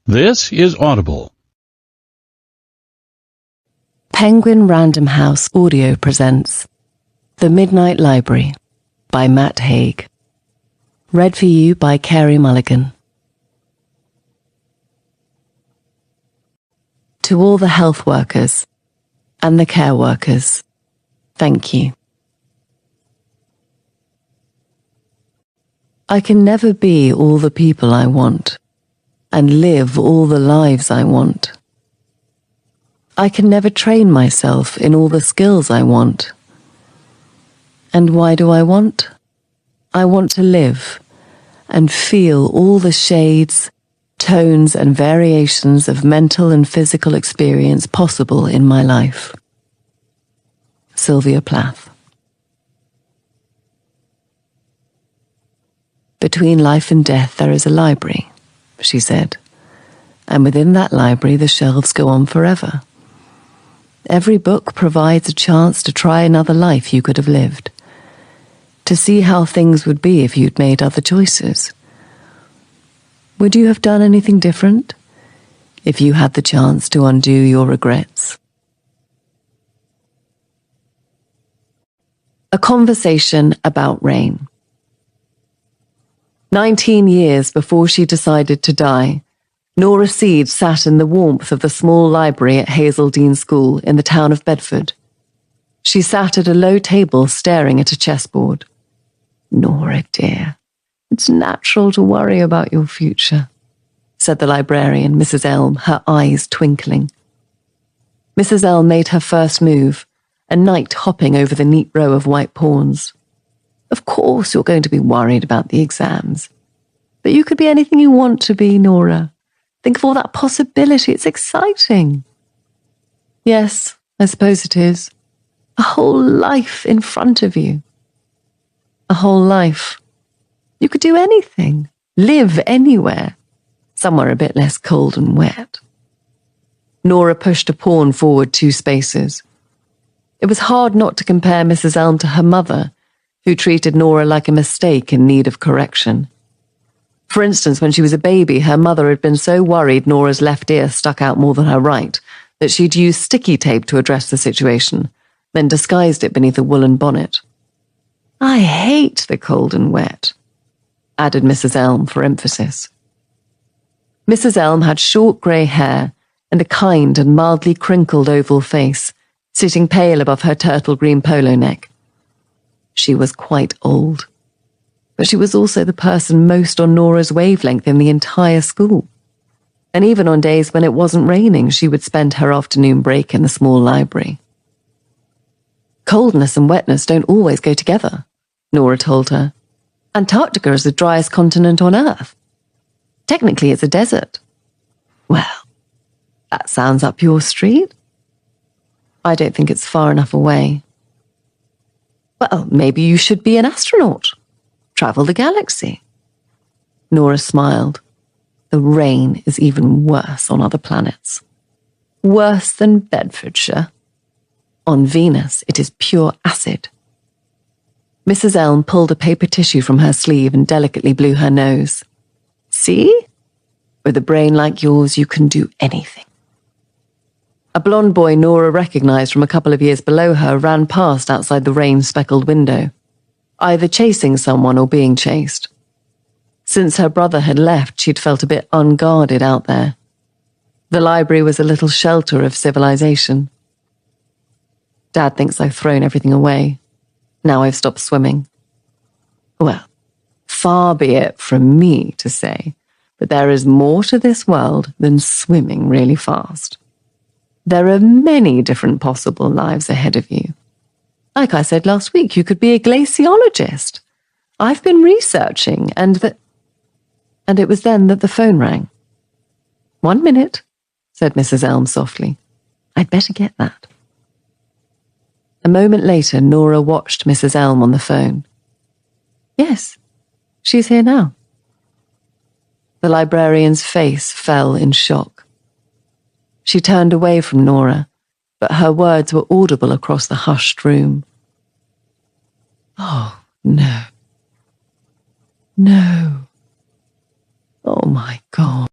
This is Audible. Penguin Random House Audio presents The Midnight Library by Matt Haig. Read for you by Carey Mulligan. To all the health workers and the care workers, thank you. I can never be all the people I want and live all the lives I want. I can never train myself in all the skills I want. And why do I want? I want to live and feel all the shades, tones, and variations of mental and physical experience possible in my life. Sylvia Plath. Between life and death there is a library, she said, and within that library the shelves go on forever. Every book provides a chance to try another life you could have lived, to see how things would be if you'd made other choices. Would you have done anything different if you had the chance to undo your regrets? A conversation about rain. 19 years before she decided to die, Nora Seed sat in the warmth of the small library at Hazeldean School in the town of Bedford. She sat at a low table staring at a chessboard. "Nora, dear, it's natural to worry about your future," said the librarian, Mrs. Elm, her eyes twinkling. Mrs. Elm made her first move, a knight hopping over the neat row of white pawns. "Of course you're going to be worried about the exams. But you could be anything you want to be, Nora. Think of all that possibility. It's exciting." "Yes, I suppose it is. A whole life in front of you." "A whole life. You could do anything. Live anywhere. Somewhere a bit less cold and wet." Nora pushed a pawn forward 2 spaces. It was hard not to compare Mrs. Elm to her mother, who treated Nora like a mistake in need of correction. For instance, when she was a baby, her mother had been so worried Nora's left ear stuck out more than her right that she'd used sticky tape to address the situation, then disguised it beneath a woolen bonnet. "I hate the cold and wet," added Mrs. Elm for emphasis. Mrs. Elm had short grey hair and a kind and mildly crinkled oval face, sitting pale above her turtle green polo neck. She was quite old, but she was also the person most on Nora's wavelength in the entire school. And even on days when it wasn't raining, she would spend her afternoon break in the small library. "Coldness and wetness don't always go together," Nora told her. "Antarctica is the driest continent on Earth. Technically, it's a desert." "Well, that sounds up your street." "I don't think it's far enough away." "Well, maybe you should be an astronaut. Travel the galaxy." Nora smiled. "The rain is even worse on other planets. Worse than Bedfordshire. On Venus, it is pure acid." Mrs. Elm pulled a paper tissue from her sleeve and delicately blew her nose. "See? With a brain like yours, you can do anything." A blonde boy Nora recognized from a couple of years below her ran past outside the rain-speckled window, either chasing someone or being chased. Since her brother had left, she'd felt a bit unguarded out there. The library was a little shelter of civilization. "Dad thinks I've thrown everything away. Now I've stopped swimming." Well, far be it from me to say, but there is more to this world than swimming really fast. There are many different possible lives ahead of you. Like I said last week, you could be a glaciologist. I've been researching, and it was then that the phone rang. "1 minute," said Mrs. Elm softly. "I'd better get that." A moment later, Nora watched Mrs. Elm on the phone. "Yes, she's here now." The librarian's face fell in shock. She turned away from Nora, but her words were audible across the hushed room. "Oh, no. No. Oh, my God."